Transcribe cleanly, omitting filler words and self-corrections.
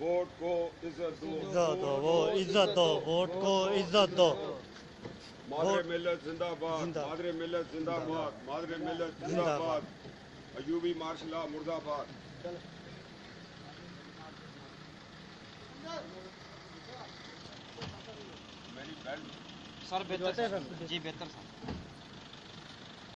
Vote को इज्जत दो, इज्जत दो, वो इज्जत दो, वोट को इज्जत दो। मादरे मिल्लत जिंदाबाद, मादरे मिल्लत जिंदाबाद, मादरे मिल्लत जिंदाबाद, अयूबी मार्शल लॉ मुर्दाबाद। सर बेहतर जी बेहतर सर।